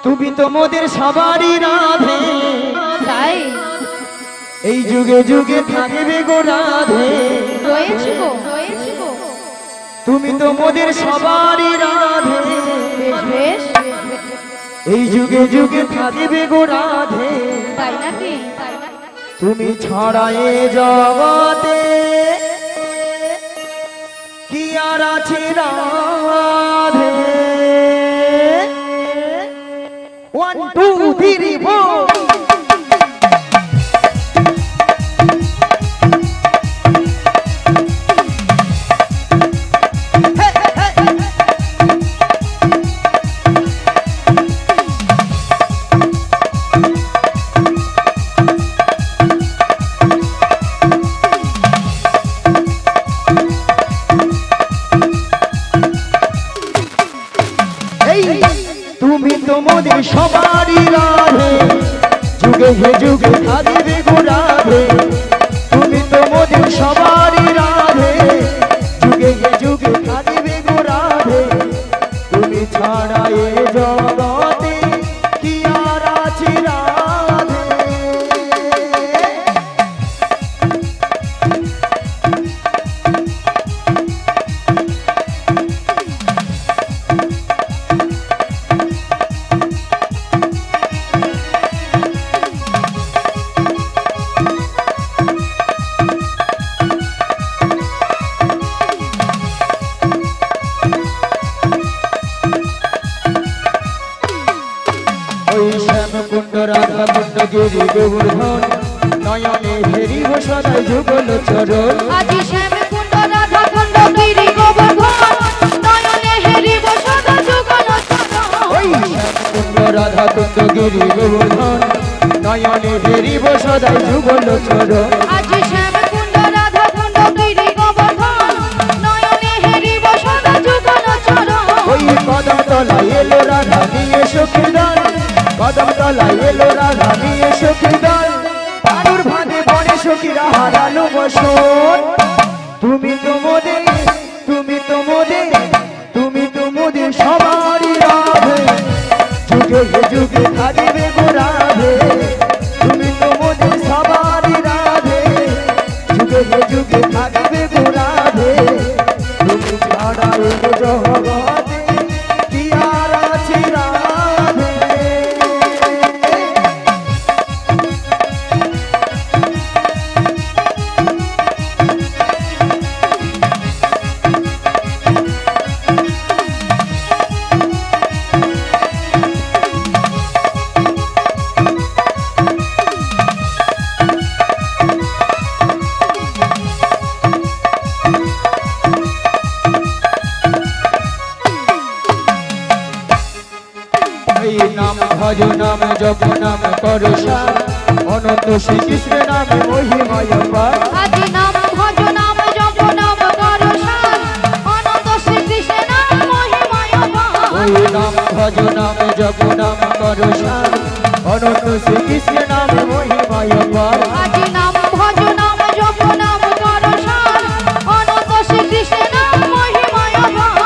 তুমি তো মোদের সবারই রাধে, তাই এই যুগে যুগে থাকবে গো রাধে। রয়েছে গো, রয়েছে গো। তুমি তো মোদের সবারই রাধে, বেশ বেশ, এই যুগে যুগে থাকবে গো রাধে। তাই নাকি? তুমি ছাড়া এ জগতে কি আর আছে রাধে। 1 2 3 4 তুমি তো মোদের সবারই রাধে, যুগে হে যুগে থাকবে গো রাধে। তুমি তো মোদের সবারই রাধে, যুগে হে যুগে থাকবে গো রাধে। তুমি ছাড়া এ জগতে কি আর আছে রাধে। ওই শ্যামকুণ্ড রাধা কুণ্ড গিরি গোবর্ধন, নয়নে হেরিব সদাই যুগল চরণ। আজি শ্যামকুণ্ড রাধা কুণ্ড গিরি গোবর্ধন, নয়নে হেরিব সদা যুগল চরণ। ওই শ্যামকুণ্ড রাধা কুণ্ড গিরি গোবর্ধন, নয়নে হেরিব সদাই যুগল চরণ। আজি শ্যামকুণ্ড রাধা কুণ্ড গিরি গোবর্ধন, নয়নে হেরিব সদা যুগল চরণ। ওই কদম তলায় এলো রাধা নিয়ে সখীর দল, কদম তলায় এলো রাধা নিয়ে সখীর দল। আলুর ভাঁদে বনে সখীরা হারালো বসন। তুমি তো মোদের, তুমি তো মোদের, তুমি তো মোদের সবারই রাধে, যুগে হে যুগে থাকবে গো রাধে। তুমি তো মোদের সবারই রাধে, যুগে হে যুগে থাকবে গো রাধে। তুমি ছাড়া এ জগতে কি আর আছে রাধে। এই নাম ভজ নাম জপ নাম করো সার, অনন্ত শ্রীকৃষ্ণ নামে মহিমায় পার। আজি নাম ভজ নাম জপ নাম করো সার, অনন্ত শ্রীকৃষ্ণ নাম মহিমায় পার। ওই নাম ভজ নাম জপ নাম করো সার, অনন্ত শ্রীকৃষ্ণ নামে মহিমায় পার। আজি নাম ভজ নাম জপ নাম করো সার, অনন্ত শ্রীকৃষ্ণ নাম মহিমায় পার।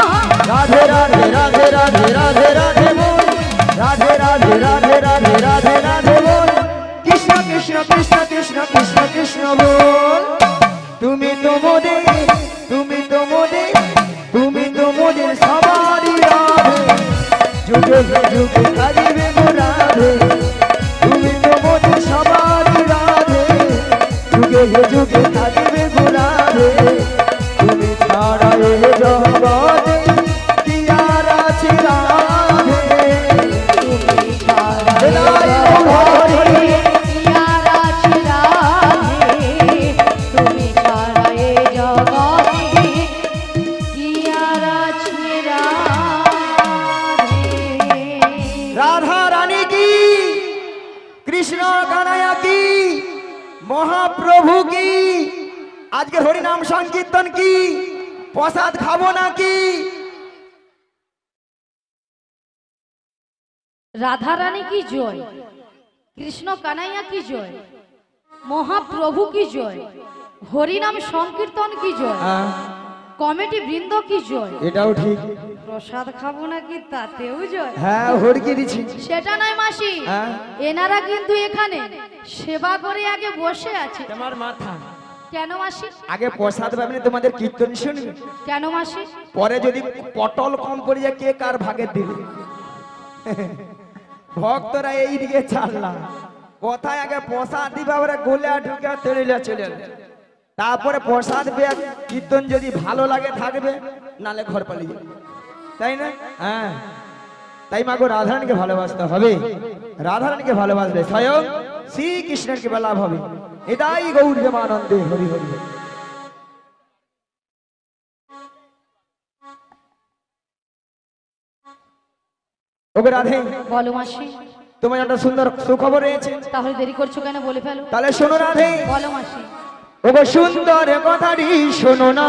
রাধে রাধে রাধে রাধে রাধে রাধে বল, রাধে রাধে রাধে রাধে রাধে রাধে বল। কৃষ্ণ কৃষ্ণ কৃষ্ণ কৃষ্ণ কৃষ্ণ কৃষ্ণ বল। তুমি তো মোদের, তুমি তো মোদের, তুমি তো মোদের সবারই রাধে, যুগে হে যুগে থাকবে গো রাধে। তুমি তো মোদের সবারই রাধে, যুগে হে যুগে থাকবে গো রাধে। তুমি ছাড়া এ জগতে কি আর আছে রাধে। তুমি ছাড়া এ জগতে ইয়ার আছে রাধে, তুমি ছাড়া এ জগতে ইয়ার আছে রাধে। রাধা রানী কি, কৃষ্ণ কানাইয়া কি, মহাপ্রভু কি। আজকে হরিনাম সংকীর্তন কি, প্রসাদ খাবো নাকি। রাধা রানী কি জয়, কৃষ্ণ কানাইয়া কি জয়, মহাপ্রভু কি জয়, হরিনাম সংকীর্তন কি জয়, কমিটি বৃন্দ কি জয়। এটাও ঠিক। প্রসাদ খাবো নাকি তাতেও জয়। হ্যাঁ হড়কি দিছি। সেটা নয় মাসি, হ্যাঁ এনারা কিন্তু এখানে সেবা করে আগে বসে আছে। তোমার মাথা কেন মাসি? আগে প্রসাদ পাবেন, তোমাদের কীর্তন শুনবে, কেন মাসি? পরে যদি পটল কম পড়ে যায় কে কার ভাগে দিবে। ভক্তরা এই দিকে চাললাম, কোথায় আগে প্রসাদ দিবে, আবার গোলে ঢুকে তেড়িলে চলে যাবে। তারপরে প্রসাদ পেয়ে কীর্তন যদি ভালো লাগে থাকবে, নালে ঘর পালিয়ে যাবে, তাই না? হ্যাঁ, তাই মাগো রাধারানীকে ভালোবাসতে হবে। রাধারানীকে ভালোবাসলে স্বয়ং শ্রীকৃষ্ণের কৃপা লাভ হবে। এটাই গৌর প্রেমানন্দে হরি হরি হরি। ওকে রাধে, বলো মাসি। তোমার একটা সুন্দর সুখবর রয়েছে। তাহলে দেরি করছো কেন, বলে ফেলো। তাহলে শোনো রাধে। বলো মাসি। ওগো সুন্দর কথাটি শোনো না,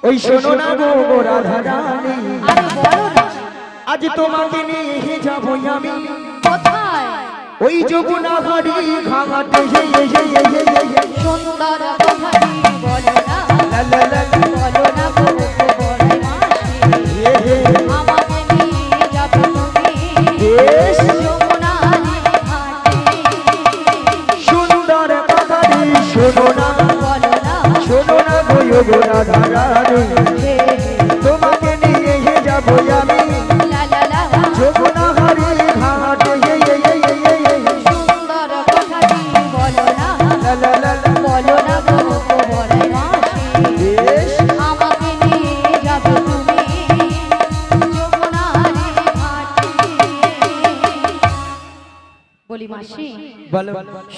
ওই শোনো না গো রাধা রানী, আরে বলো না। আজ তোমাকে নিয়ে যাবো আমি কোথায়? ওই যমুনা হাড়ি ঘাটে। সুন্দর কথাটি বলো না, বলো না গো বড় মাসি। আমাকে নিয়ে যাবে তুমি যমুনার ঘাটে। সুন্দর কথাটি শোনো না, বলো না, শোনো না গো রাধা রানী, তোমাকে নিয়ে যাবো আমি লা লা লা। যমুনা হাড়ি ঘাটে। সুন্দর কথাটি বলো না, বলো না গো বড় মাসি। আমাকে নিয়ে যাবে তুমি যমুনার ঘাটে। বলি মাসি, বলো।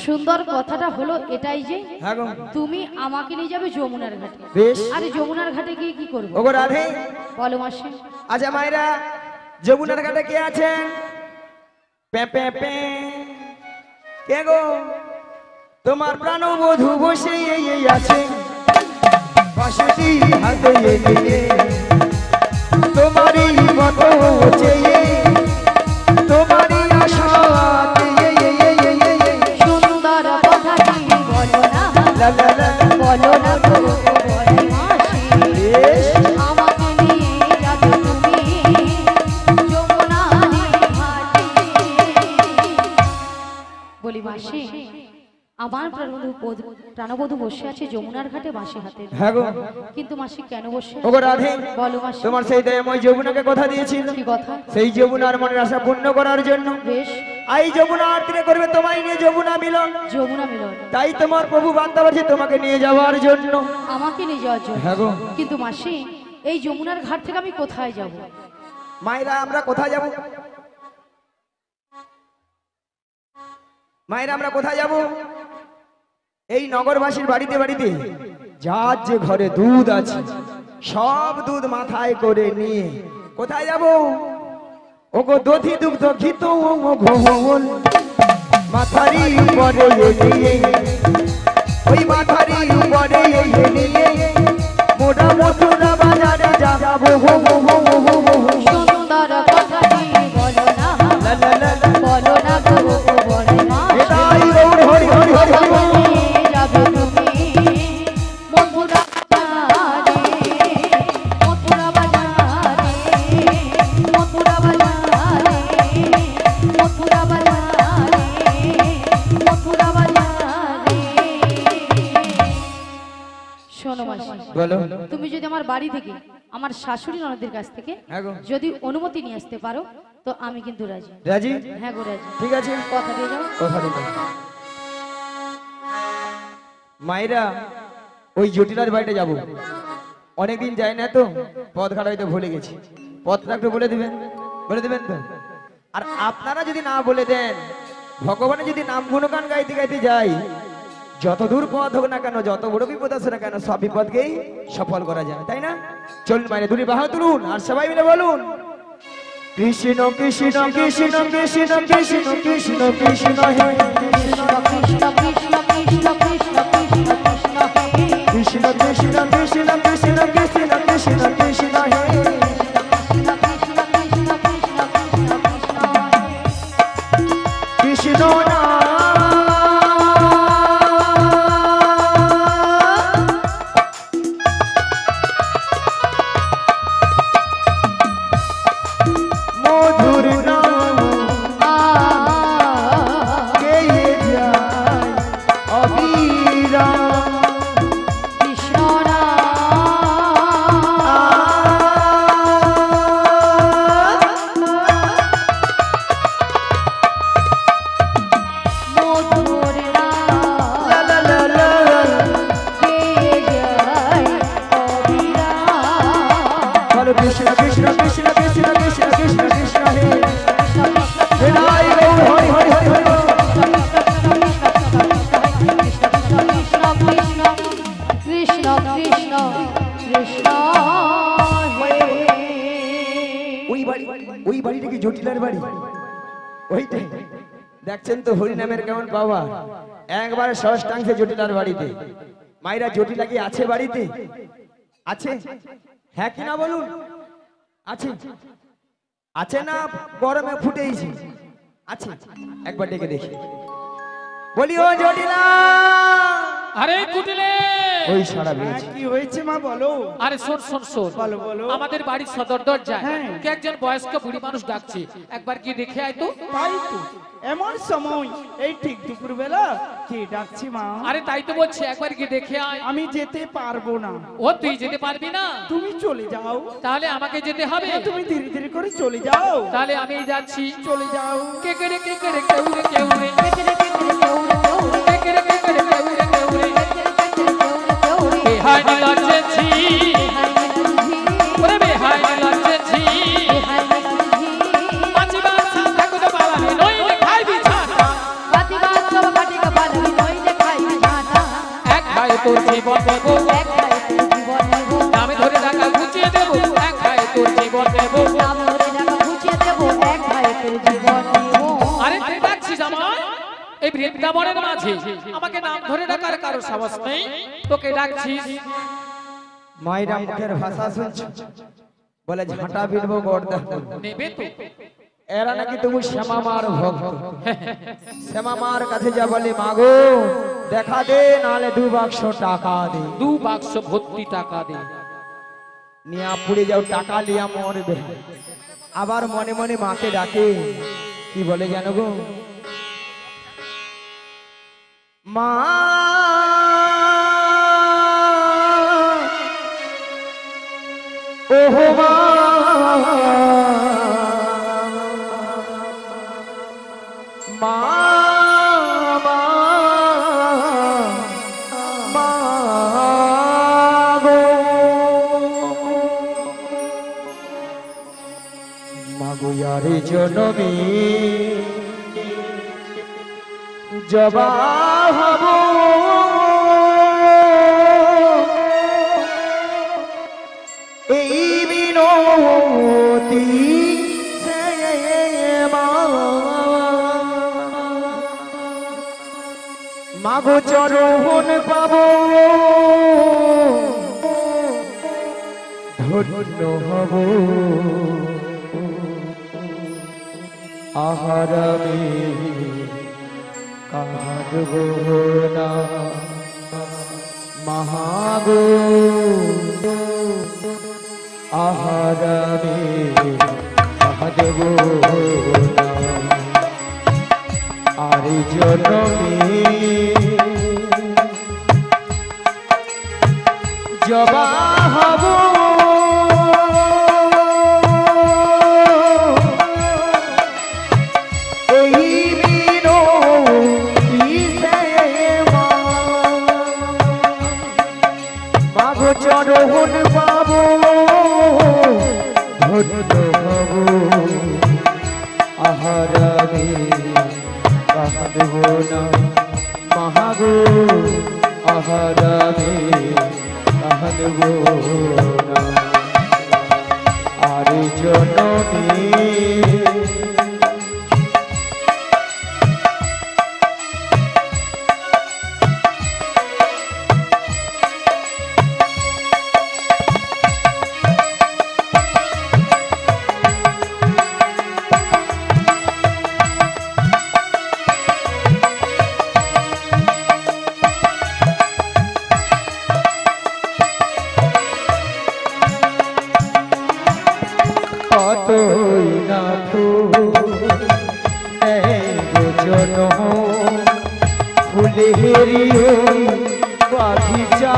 সুন্দর কথাটা হলো এটাই যে হ্যাঁ গো, তুমি আমাকে নিয়ে যাবে যমুনার ঘাটে। বেশ। আরে যমুনার ঘাটে গিয়ে কি করবো? ওগো রাধে, বলো মাসি। আচ্ছা মায়েরা, যমুনার ঘাটে কে আছেন? পে পে পে। কে গো? তোমার প্রাণবধূ বসে এই আছে, বাঁশি হাতে নিয়ে তোমারই মতো চেয়ে, তোমারই আশাতে। সুন্দর কথাটি বলো না, বলো না গো বড় মাসি। আমাকে নিয়ে যাবে তুমি যমুনার ঘাটে। বলি মাসি, আমার প্রাণবধূ বসে আছে যমুনার ঘাটে বাঁশি হাতে। হ্যাঁ গো। কিন্তু মাসি কেন বসে? ওগো রাধে, বলো মাসি। তোমার সেই দয়াময় যমুনাকে কথা দিয়েছিল, কি কথা? সেই যমুনার মনের আশা পূর্ণ করার জন্য বেশ। এই যমুনা আরতি করবে, তোমায় নিয়ে যমুনা মিলন। যমুনা মিলন। তাই তোমার প্রভু বার্তা পাঠিয়ে তোমাকে নিয়ে যাওয়ার জন্য। আমাকে নিয়ে যাওয়ার জন্য? হ্যাঁ গো। কিন্তু মাসি, এই যমুনার ঘাট থেকে আমি কোথায় যাব? মায়েরা আমরা কোথায় যাব? মায়েরা আমরা কোথায় যাব? এই নগরবাসীর বাড়িতে বাড়িতে যার যে ঘরে দুধ আছে, সব দুধ মাথায় করে নিয়ে কোথায় যাব? ওগো দধি দুগ্ধ ঘিত ঘোল মাথারি উপরে নিয়ে, ওই মাথারি উপরে নিয়ে মোরা মথুরা বাজারে যাবো। সুন্দর কথাটি বলো না, বলো না গো বড় মাসি। এটাই গৌর হরি হরি হরি হরি। আমাকে নিয়ে যাবে তুমি মথুরা বাজারে, মথুরা বাজারে, মথুরা বাজারে, মথুরা বাজারে, মথুরা বাজারে। শোনো মাসি, বলো। তুমি যদি আমার বাড়ি থেকে, আমার শাশুড়ি ননদের কাছ থেকে হ্যাঁ গো। যদি অনুমতি নিয়ে আসতে পারো তো আমি কিন্তু রাজি। রাজি? হ্যাঁ গো রাজি। ঠিক আছে, কথা দিয়ে যাও। কথা দিতে। মায়েরা, ওই জটিলার বাড়িতে যাব, অনেকদিন যাই না তো, পথ ঘাট হয়তো ভুলে গেছি। পথটা একটু বলে দিবেন, বলে দিবেন তো? আর আপনারা যদি না বলে দেন, ভগবানের যদি নাম গুণগান গাইতে গাইতে যাই, যত দূর পথ হোক না কেন, যত বড় বিপদ আসে না কেন, সব বিপদকেই সফল করা যায়, তাই না? চলুন মায়েরা, দুটি বাহু তুলুন আর সবাই মিলে বলুন, কৃষ্ণ কৃষ্ণ কৃষ্ণ কৃষ্ণ কৃষ্ণ কৃষ্ণ কৃষ্ণ হে কৃষ্ণ কৃষ্ণ কৃষ্ণ কৃষ্ণ কৃষ্ণ কৃষ্ণ কৃষ্ণ হে। কৃষ্ণ কৃষ্ণ কৃষ্ণ কৃষ্ণ কৃষ্ণ কৃষ্ণ কৃষ্ণ হে কৃষ্ণ কৃষ্ণ কৃষ্ণ কৃষ্ণ কৃষ্ণ কৃষ্ণ হে। কৃষ্ণ নাম ওইটাই দেখছেন তো হরিনামের কেমন পাওয়া। একবারে ষষ্ঠাংশে জটিলার বাড়িতে। মায়েরা জটিলা কি আছে বাড়িতে? আছে? হ্যাঁ কিনা বলুন। আছে? আছে না গরমে ফুটেইছি? আছে? একবার ডেকে দেখি। বলি ও জটিলা। আরে কুটিলে ওই সারা বেশ। কি হয়েছে মা বলো? আরে শোন শোন শোন, বলো বলো। আমাদের বাড়ির সদর দরজায় হ্যাঁ। কে একজন বয়স্ক বুড়ি মানুষ ডাকছে, একবার কি দেখে আয় তো। তাই তো, এমন সময় এই ঠিক দুপুর বেলা কে ডাকছি মা? আরে তাই তো বলছি, একবার কি দেখে আয়। আমি যেতে পারবো না। ও তুই যেতে পারবি না? তুমি চলে যাও। তাহলে আমাকে যেতে হবে। তুমি ধীরে ধীরে করে চলে যাও। তাহলে আমি যাচ্ছি। চলে যাও। কে কে রে কে কে রে কেউ রে কেউ রে কে কে রে কে কে রে কেউ রে কেউ রে বেহাই লাগছে ওরে বেহাই লাগছে পাঁচি বাঁচি থাকো তো বাবা রে নইলে খাইবি ছাটা এক ভাই তোর জীবন দেব নামে ধরে টাকা ঘুচিয়ে দেব এক ভাই তোর জীবন দেব। আরে তুই ডাকছিস আমায় এই বৃন্দাবনের মাঝে, আমাকে নাম ধরে ডাকার কারো সাহস নেই, তোকে ডাকছিস। মায়েরা মুখের ভাষা শুনছ, বলে ঝাঁটা বিনবো গর্দা নেবে তো। এরা নাকি তুমি শ্যামা মার ভক্ত। শ্যামা মার কাছে যা বলে মাগো দেখা দে, নালে 2 বাক্স টাকা দে। 2 বাক্স ভর্তি টাকা দে। নিয়া পুড়ে যাও টাকা লিয়া মরবে। আবার মনে মনে মাকে ডাকে, কি বলে জানো গো? মা ওহো মা মা মা মা গো মাগো ইয়ারে জনমে জবা হব এই বিনতি মাগো চরণ পাব ধন্য হব আহারামে কাঁদব না মহাগো আহারামে কাঁদব না আর জনমে জবা হব চরণ পাব ধন্য হব আহারামে কাঁদব না মহাগো আহারামে কাঁদব না আর জনমে কতই না ফুলের বাগিচা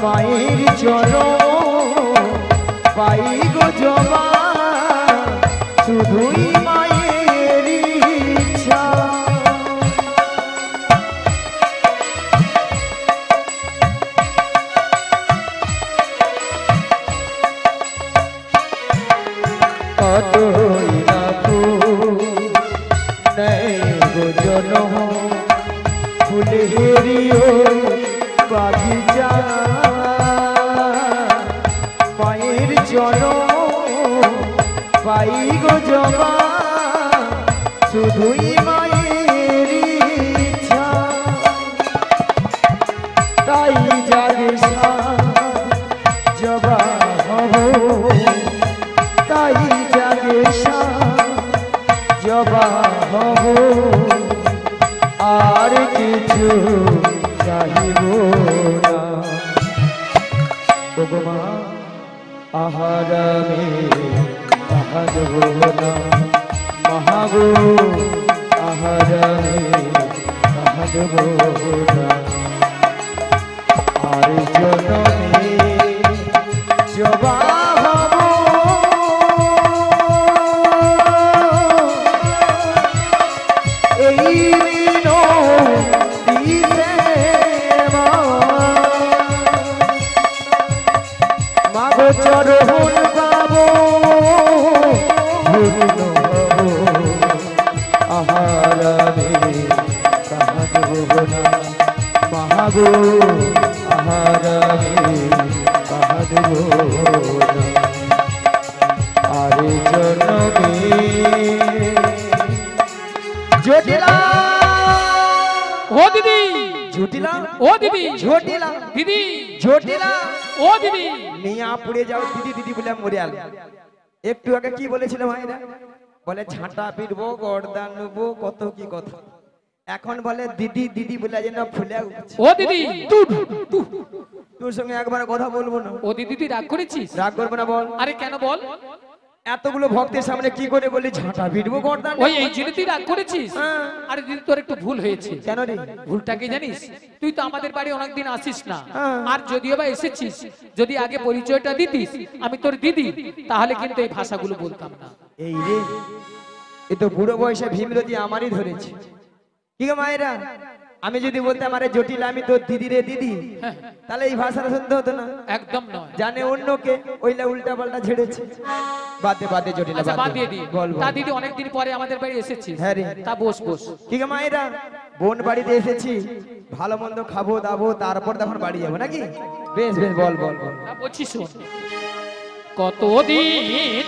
মায়ের চরণ পাই গো জবা শুধুই মায়ের ইচ্ছা কতই না জন ফুলেরিও বাগিচা মায়ের জন পাই গো জবা শুধুই মায়ের ইচ্ছা তাই জাগে জবা হব তাই জাগে জবা হব আর কিছু চাহিব না ওগো মা আহারামে আহারব না মহাগো আহারামে আহারব না আর জনমে জবা হব এই মিনতিতে মাগো চরণ পাবো ধন্য হব আহারামে কাহাদব না মহাগো আহারামে কাহাদব না আরে জনমে জটিলা ও দিদি জটিলা ও দিদি জটিলা দিদি জটিলা ও দিদি নিয়া পুড়ে যাও দিদি দিদি বলে মরে আল একটু আগে কি বলেছিল ভাইরা বলে ঝাঁটা পিটবো গর্দান নেবো কত কি কথা এখন বলে দিদি দিদি বলে যেন ফুলে উঠছে ও দিদি তোর সঙ্গে একবার কথা বলবো না ও দিদি তুই রাগ করেছিস রাগ করবো না বল আরে কেন বল এতগুলো ভক্তের সামনে কি করে বলি ঝাঁটা পিটবো গর্দান ওই এই জন্য তুই রাগ করেছিস হ্যাঁ। আরে দিদি তোর একটু ভুল হয়েছে কেন রে ভুলটা কি জানিস তুই তো আমাদের বাড়ি অনেকদিন আসিস না হ্যাঁ। আর যদিও বা এসেছিস যদি আগে পরিচয়টা দিতিস আমি তোর দিদি তাহলে কিন্তু এই ভাষাগুলো বলতাম না এই রে এ তো বুড়ো বয়সে ভীমরতি আমারই ধরেছে কি গো মায়েরা আমি যদি বলতাম আরে জটিল আমি তোর দিদি রে দিদি তাহলে এই ভাষাটা শুনতে হতো না একদম নয় জানে অন্যকে ওইলা উল্টা পাল্টা ছেড়েছে বাদে বাদে জটিলা আচ্ছা বাদ দিয়ে দি বল বল তা দিদি অনেকদিন পরে আমাদের বাড়ি এসেছিস হ্যাঁ রে। তা বস বস কি গো মায়েরা বোন বাড়িতে এসেছি ভালো মন্দ খাবো দাবো তারপর তখন বাড়ি যাবো নাকি বেশ বেশ বল বল বল তা বলছি শোন কতদিন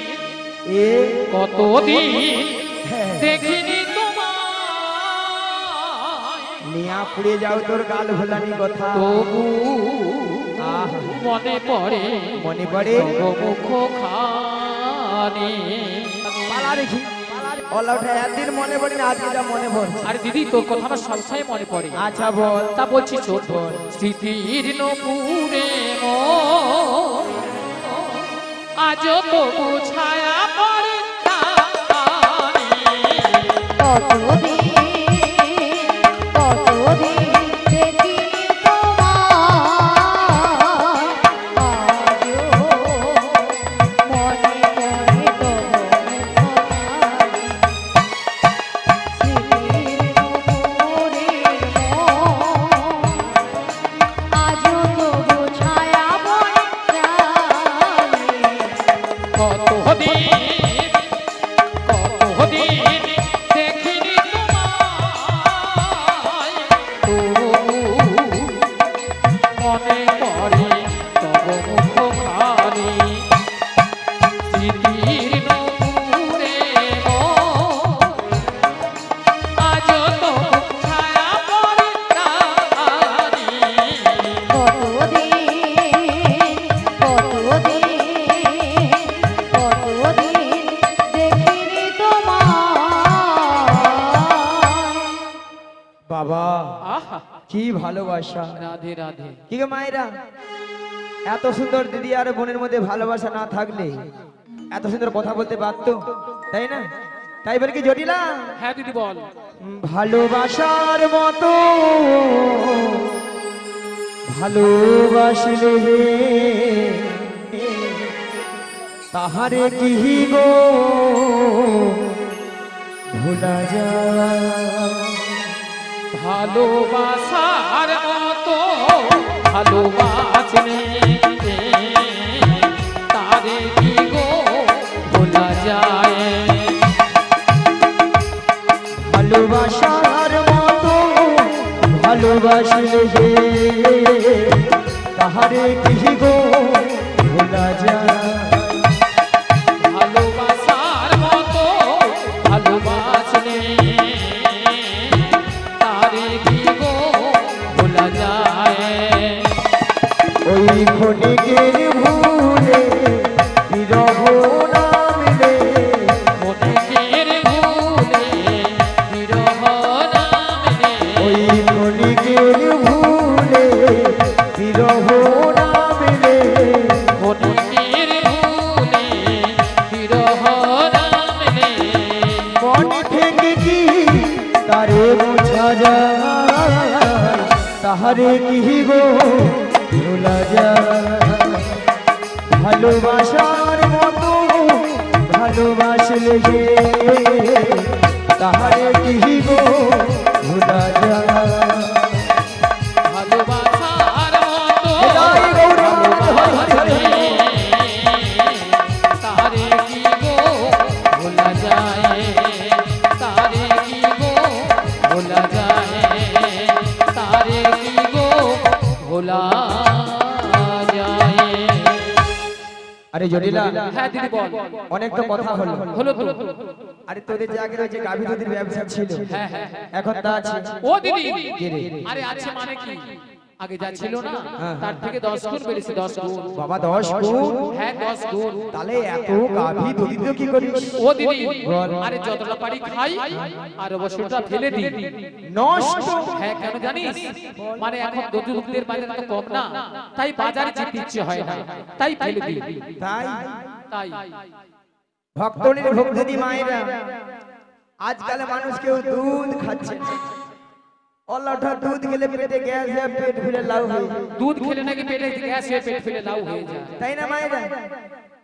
এ কতদিন হ্যাঁ। দেখিনি তোমায় নিয়া পুড়ে যাও তোর গাল ভোলানি কথা তবু আহ মনে পড়ে মনে পড়ে মুখ খানি পালা রেখি ওলা উঠে একদিন মনে পড়ে না আজকে যা মনে পড়ছে আরে দিদি তোর কথা আমার সবসময় মনে পড়ে আচ্ছা বল তা বলছি ছোট স্মৃতির নপুরে আজ তবু ছায়া পড়ে কতদিন দেখিনি তোমায় আজও মনে পড়ে তব মুখ খানি স্মৃতির নপুরে আজ তবু ছায়া পড়ে কতদিন দেখিনি তোমায় বাবা আহা কি ভালোবাসা রাধে রাধে কি গো মায়েরা এত সুন্দর দিদি আর বোনের মধ্যে ভালোবাসা না থাকলে এত সুন্দর কথা বলতে পারতো তাই না তাই বলে কি জটিলা হ্যাঁ দিদি বল ভালোবাসার মতো ভালোবাসলে তাহারে কি গো ভোলা যায় ভালোবাসার মতো ভালোবাসলে তারে কি গো ভোলা যায় ভালোবাসার মতো ভালোবাসলে তাহারে কি গো ভোলা যায় ভালোবাসার তাহারে কি গো ভোলা যায় ভালোবাসার মতো ভালোবাসলে গে তাহারে কি গো ভোলা যায় ভালোবাসার মতো জয় গৌরঙ্গ হরি হরি হরি তারে কি গো ভোলা যায় তারে কি গো ভোলা যায় তারে কি গো ভোলা যায়। আরে জটিলা হ্যাঁ দিদি বল। অনেক তো কথা হলো হলো তো। আরে তোদের যে আগে যে গাভী দুধের ব্যবসা ছিল হ্যাঁ হ্যাঁ এখন তা আছে ও দিদি কে রে? আরে আছে মানে কি আগে যা ছিল না হ্যাঁ। তার থেকে 10 গুণ বেড়েছে 10 গুণ। বাবা 10 গুণ হ্যাঁ 10 গুণ। তাহলে এত গাভী দুধ তো কি করিস ও দিদি বল। আরে যতটা পারি খাই আর অবশ্যটা ফেলে দিই। নষ্ট হ্যাঁ কেন জানিস মানে এখন দুধের বাজার তো কম না তাই বাজারে যেতে ইচ্ছে হয় না তাই ফেলে দিই। তাই তাই ভক্তনীর ভক্তি মায়েরা আজকাল মানুষ কেউ দুধ খাচ্ছে না। অল্লাঠা দুধ গেলে পেটে গ্যাস হয় পেট ফুলে লাউ হয়ে যায়। দুধ খেলে নাকি পেটে গ্যাস হয়ে পেট ফেলে লাউ হয়ে যায়। তাই না মায়েরা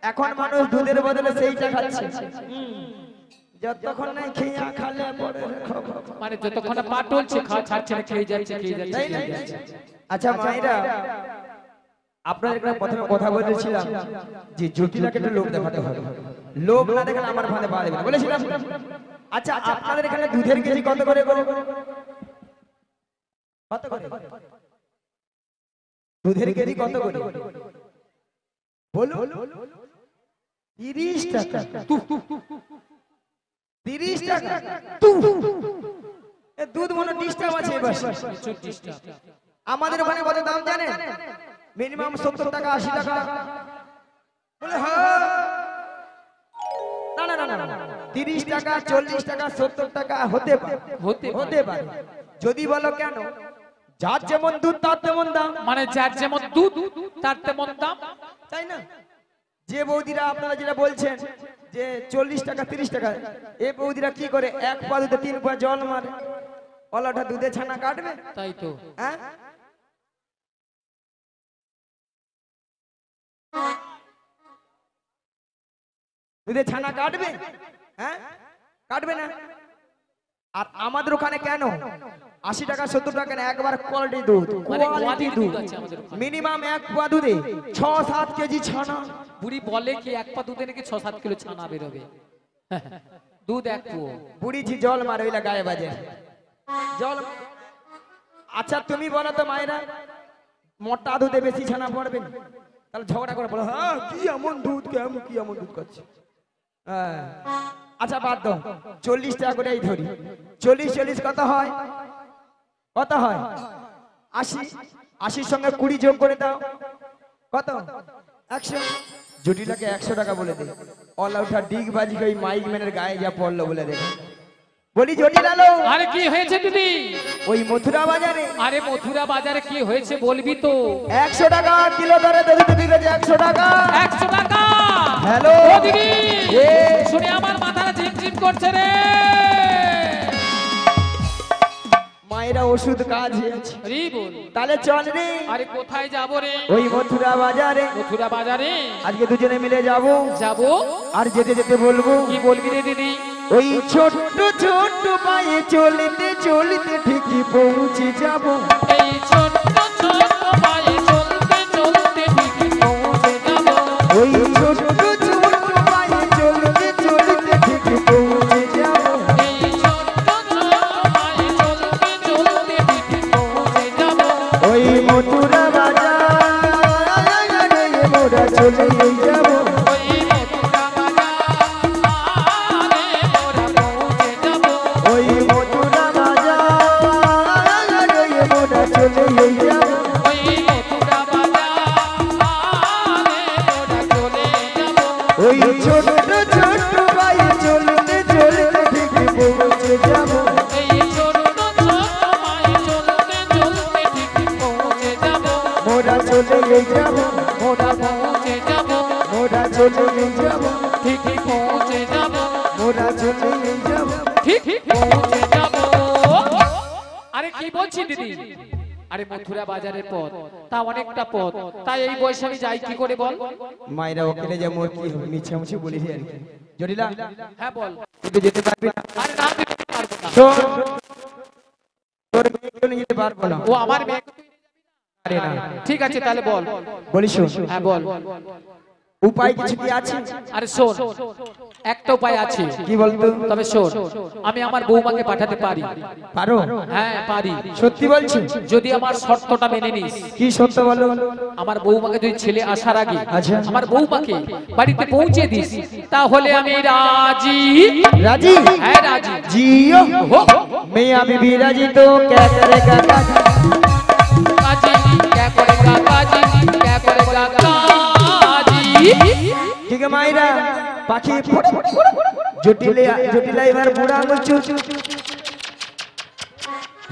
এখন মানুষ দুধের বদলে সেইটা খাচ্ছে যতক্ষণ নাই খেয়ে খালে পরে মানে যতক্ষণ না পা টলছে খাওয়া ছাড়ছে না খেয়ে যাচ্ছে তাই না আচ্ছা মায়েরা আপনাদের এখানে প্রথমে কথা বলেছিলাম যে জটিলাকে একটু লোভ দেখাতে হবে লোভ না দেখালে আমার ভাতে পা দেবে না বলেছিলাম আচ্ছা আপনাদের এখানে দুধের কেজি কত করে কত করে দুধের কেজি কত করে বলুন 30 টাকা 30 টাকা এ দুধ মনে ডিস্টার্ব আছে এবার আমাদের ওখানে কত দাম জানেন মিনিমাম 70 টাকা 80 টাকা বলে হ্যাঁ না না না না 30 টাকা 40 টাকা 70 টাকা হতে পারে যদি বলো কেন যার যেমন দুধ তার তেমন দাম মানে যার যেমন দুধ তার তেমন দাম তাই না যে বৌদিরা আপনারা যেটা বলছেন যে 40 টাকা 30 টাকা এই বৌদিরা কি করে এক পা দুধে 3 পা জল মারে অলাটা দুধে ছানা কাটবে তাই তো হ্যাঁ দুধে ছানা কাটবে হ্যাঁ কাটবে না আর আমাদের ওখানে কেন 80 টাকা 70 টাকা না একবার কোয়ালিটি দুধ কোয়ালিটি দুধ মিনিমাম এক পা দুধে 6-7 কেজি ছানা বুড়ি বলে কি এক পা দুধে নাকি 6-7 কিলো ছানা বেরোবে দুধ এক পুয়ো বুড়ি জি জল মারে ওইলা গায়ে বাজে জল আচ্ছা তুমি বলো তো মায়েরা মোটা দুধে বেশি ছানা পড়বে তাহলে ঝগড়া করে বলো হ্যাঁ কি এমন দুধ কেমন কি এমন দুধ করছে হ্যাঁ আচ্ছা বাদ দাও 40 টাকা করেই ধরি 40 কত হয় 80 সঙ্গে 20 যোগ করে দাও কত 100 জটিলাকে 100 টাকা বলে দে অল আউটটা ডিগ বাজি কই মাইক ম্যানের গায়ে যা পড়লো বলে দে বলি জটিলালো আরে কি হয়েছে দিদি ওই মথুরা বাজারে আরে মথুরা বাজারে কি হয়েছে বলবি তো 100 টাকা কিলো দরে দুধ বিক্রি করছে 100 টাকা 100 টাকা হ্যালো ও দিদি এ শুনে আমার মাথাটা ঝিমঝিম করছে রে মায়েরা ওষুধ কাজ হয়েছে রে বল তাহলে চল রে আরে কোথায় যাব রে ওই মথুরা বাজারে মথুরা বাজারে আজকে দুজনে মিলে যাব যাব আর যেতে যেতে বলবো কি বলবি রে দিদি ওই ছোট্ট ছোট্ট পায়ে চলতে চলতে ঠিকই পৌঁছে যাব এই ছোট্ট ছোট্ট পায়ে চলতে চলতে ঠিকই পৌঁছে যাব ওই ছোট্ট ছোট্ট পায়ে চলতে চলতে ঠিকই পৌঁছে যাব এই ছোট্ট ছোট্ট পায়ে চলতে চলতে ঠিকই পৌঁছে যাব ওই মথুরা বাজার মোরা চলে যাব ওই মথুরা বাজারে মোরা পৌঁছে যাব ওই মথুরা বাজার মোরা চলে যাব ওই মথুরা বাজারে মোরা চলে যাব ওই ছোট্ট ছোট্ট পায়ে চলতে চলতে ঠিকই পৌঁছে যাব এই ছোট্ট ছোট্ট পায়ে চলতে চলতে ঠিকই পৌঁছে যাব মোরা চলে যাব মোরা পৌঁছে যাব মোরা চলে যাব ঠিকই পৌঁছে যাব মোরা চলে যাব ঠিক পৌঁছে যাব আরে কি বলছি দিদি আরে মথুরা বাজারের পথ, তা অনেকটা পথ, তাই এই বয়সে আমি যাই কি করে বল? মায়েরা ওখানে যে মোর কি হবে মিছামিছি বলি আর কি। জটিলা হ্যাঁ বল। তুই যেতে পারবি না? আরে না, আমি যেতে পারবো না। শোন, তোর মেয়েকে নিয়ে যেতে পারবো না। ও আমার মেয়ে। আরে না, ঠিক আছে তাহলে বল। বলি শোন, হ্যাঁ বল। উপায় কিছু কি আছে? আরে শোন, একটা উপায় আছে। কি বলতো? তবে শোন, আমি আমার বৌমাকে পাঠাতে পারি। পারো? হ্যাঁ পারি। সত্যি বলছি? যদি আমার শর্তটা মেনে নিস। কি সত্য বলো? আমার বৌমাকে তুই ছেলে আসার আগে আচ্ছা। আমার বৌমাকে বাড়িতে পৌঁছে দিস, তাহলে আমি রাজি। রাজি? হ্যাঁ রাজি। जियो हो मियां बीबी राजी तो क्या करेगा काजी? काजी क्या करेगा काजी, क्या करेगा काजी? ठीक है मायरा पाखी জটিলা এবার বুড়া আঙুল চুপ।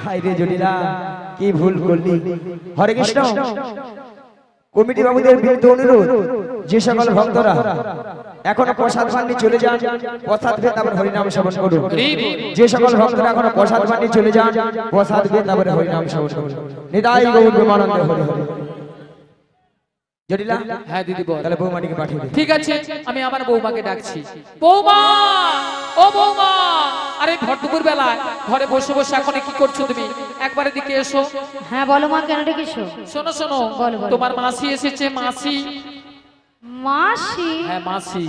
হাই রে জটিলা, কি ভুল করলি। হরে কৃষ্ণ। কমিটি বাবুদের বিরুদ্ধে অনুরোধ, যে সকল ভক্তরা এখনো প্রসাদ পাননি চলে যান, প্রসাদ পেয়ে তারপর হরিনাম শ্রবণ করুন। যে সকল ভক্তরা এখনো প্রসাদ পাননি চলে যান, প্রসাদ পেয়ে তারপর হরিনাম শ্রবণ করুন। নিতাই গৌর প্রেমানন্দে হরি হরি। জটিলা, হ্যাঁ দিদি বল। তাহলে বৌমাটিকে পাঠিয়ে দে। ঠিক আছে, আমি আমার বৌমাকে ডাকছি। বৌমা, ও বৌমা, আরে ভর দুপুর বেলায় ঘরে বসে বসে এখন কি করছো তুমি? একবার এদিকে এসো। হ্যাঁ বলো মা, কেন ডেকেছো? শোনো শোনো, বলো, বলো। তোমার মাসি এসেছে। মাসি? মাসি? হ্যাঁ মাসি।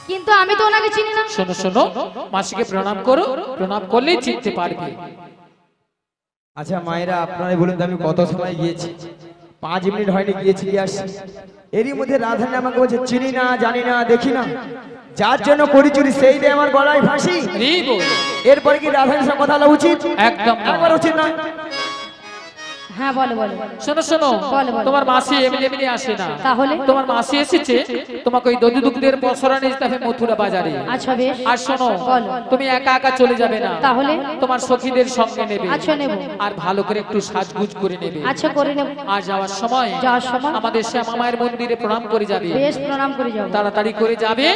কিন্তু আমি তো ওনাকে চিনি না। শোনো শোনো, মাসিকে প্রণাম করো, প্রণাম করলেই চিনতে পারবে। আচ্ছা মায়েরা, আপনারাই বলুন তো আমি কত সময় গিয়েছি? 5 মিনিট হয়নি গিয়েছি আসছি। এরই মধ্যে রাধারানী আমাকে বলছে চিনি না, জানি না, দেখি না। যার জন্য করি চুরি সেই দিয়ে আমার গলায় ফাঁসি। এরপরে কি রাধারানীর সাথে কথা বলা উচিত? একদম না। একবার উচিত না। হ্যাঁ বলো বলো। শোনো শোনো, বলো, বলো। তোমার মাসি এমনি এমনি আসে না। তাহলে? তোমার মাসি এসেছে তোমাকে ওই দধি দুগ্ধের পসরা নিয়ে যেতে হবে মথুরা বাজারে। আচ্ছা বেশ। আর শোনো, বলো। তুমি একা একা চলে যাবে না। তাহলে? তোমার সখীদের সঙ্গে নেবে। আচ্ছা নেব। আর ভালো করে একটু সাজগুজ করে নেবে। আচ্ছা করে নেব। আর যাওয়ার সময় আমাদের শ্যামা মায়ের মন্দিরে প্রণাম করে যাবে। বেশ, প্রণাম করে যাবো। তাড়াতাড়ি করে যাবে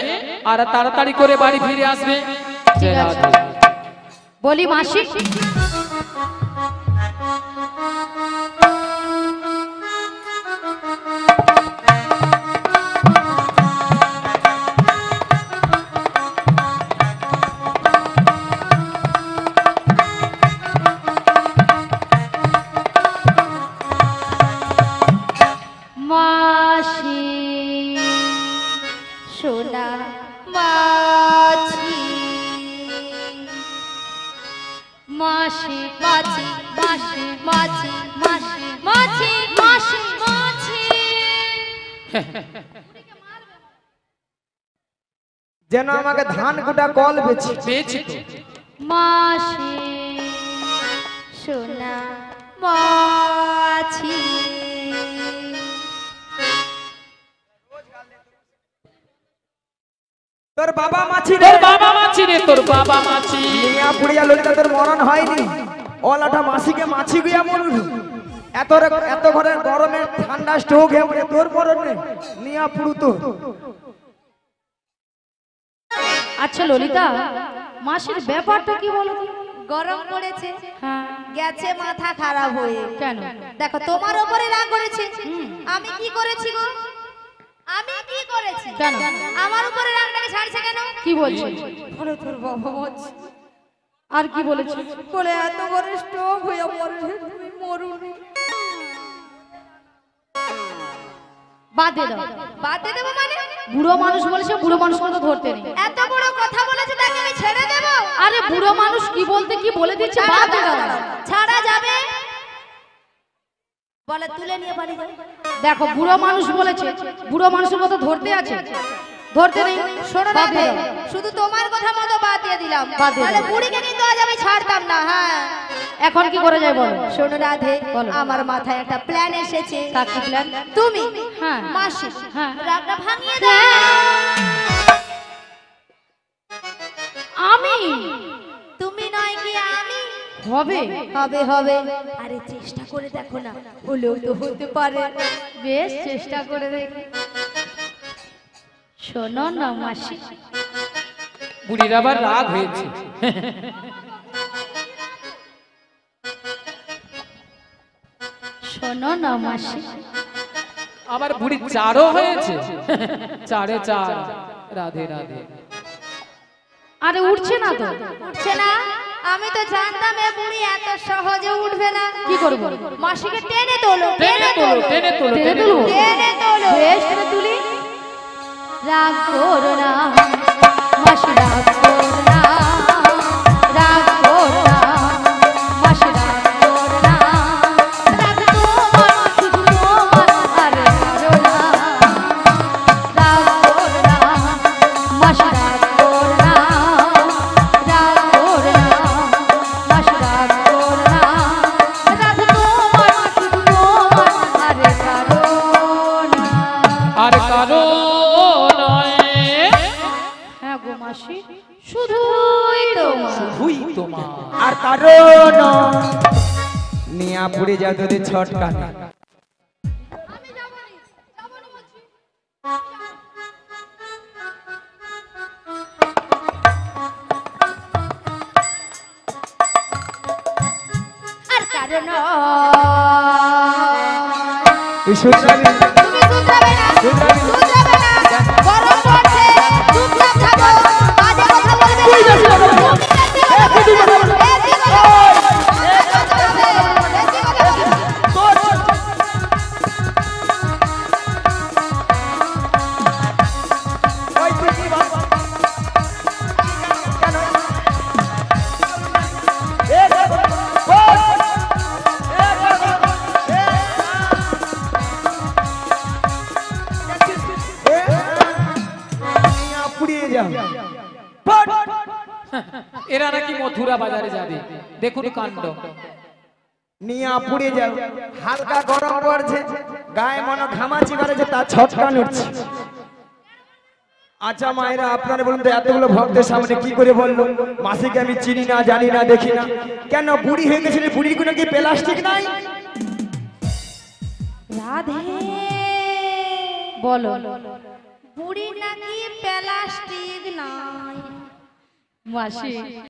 আর তাড়াতাড়ি করে বাড়ি ফিরে আসবে। ঠিক জয় আছে। রাধে। বলি মাসি, মাসি সোনা মাছি, মাসি মাছি, মাসি মাছি, মাসি মাছি, মাসি মাছি। যেন আমাকে ধান কুটা কল বেচি। পেয়েছি তো। মাসি সোনা মাছি, তোর বাবা মাছি রে। তোর বাবা মাছি রে, তোর বাবা মাছি। মিয়া পুড়িয়া ললিতা তোর মরণ হয়নি। ওলাটা মাছিকে মাছি গিয়া মরুন। এত ঘরে গরমে ঠান্ডা স্ট্রোক হয়ে পড়ে তোর মরণ নেই। মিয়া পুড়ু তো। আচ্ছা ললিতা, মাসির ব্যাপারটা কি বলো তো? গরম পড়েছে, হ্যাঁ। গেছে মাথা খারাপ হয়ে। কেন? দেখো তোমার উপরে রাগ করেছে। আমি কি করেছি গো? আমি কি করেছি? কেন? আমার উপরে রাগটাকে ছাড়ছে কেন? কি বলছে? বলে তোর বাবা মাছি আর কি বলেছে? বলে এত বড় স্ট্রোক হয়ে মরে তুমি মরুনি। বাদ দিয়ে দাও। বাদ দিয়ে দেবো মানে? বুড়ো মানুষ বলেছে, বুড়ো মানুষ মতো ধরতে নেই। এত বড় কথা বলেছে তাকে আমি ছেড়ে দেবো? আরে বুড়ো মানুষ কি বলতে কি বলে দিচ্ছে, বাদ দিয়ে দাও। ছাড়া যাবে? বলে তুলে নিয়ে বাড়ি যাও। দেখো বুড়ো মানুষ বলেছে, বুড়ো মানুষের মতো ধরতে আছে, ধরতে নেই। শোনো বাদ না, দিয়ে দাও। শুধু তোমার কথা মতো বাদ দিয়ে দিলাম। বাদ দিয়ে তাহলে দাও। বুড়িকে কিন্তু আজ আমি ছাড়তাম না। হ্যাঁ এখন কি করে যায় বলো? শোনো রাধে, বলো। আমার মাথায় একটা প্ল্যান এসেছে। কি প্ল্যান? তুমি হ্যাঁ। মাসি হ্যাঁ। রাগটা ভাঙিয়ে দাও। আমি হবে হবে হবে আরে চেষ্টা করে দেখো না হলেও তো হতে পারে বেশ চেষ্টা করে দেখি শোনো না মাসি বুড়ির আবার রাগ হয়েছে। শোনো না মাসি আবার বুড়ি চারও হয়েছে। চারে চার। রাধে রাধে। আরে উঠছে না তো উঠছে না আমি তো জানতাম এ বুড়ি এত সহজে উঠবে না কি করব মাসিকে টেনে তোলো টেনে তোলো টেনে তোলো টেনে টেনে তুলবো? তোলো। টেনে তোলো বেশ টেনে তুলি রাগ করো না মাসি রাগ করো না রাগ করো না মাসি রাগ করো না রাগ তোমার শুধু তোমার আরে করো না রাগ করো না মাসি রাগ করো না রাগ করো না মাসি রাগ করো না রাগ তোমার শুধু তোমার আরে করো না আর কারো নয়। হ্যাঁ গো মাসি শুধুই তোমার হুই তোমার। আর কারণ নিয়া পুড়ে যাও তোদের ছটকা আর কারণ তুই শুনবি তুমি শুধরাবে না শুধরাবে না গরম পড়ছে চুপচাপ থাকো কাজে কথা বলবে না বেশি কথা বলবে বেশি কথা বলবে বেশি কথা বলবে ওই তুই কি বল কেন এ নিয়া পুড়িয়ে যাও এরা নাকি মথুরা বাজারে যাবে। দেখুন কাণ্ড। নিয়া পুড়িয়ে যাও হালকা গরম পড়ছে গায়ে মনে ঘামাচি বাড়ছে তা ছটকা উঠছে। আচ্ছা মায়েরা আপনারা বলুন তো এতগুলো ভক্তের সামনে কি করে বললো মাসিকে আমি চিনি না জানি না দেখি না কেন বুড়ি হয়ে গেছিল বুড়ির কোনো কি প্লাস্টিক নাই রাধে বলো বুড়ি নাকি প্লাস্টিক নাই মাসি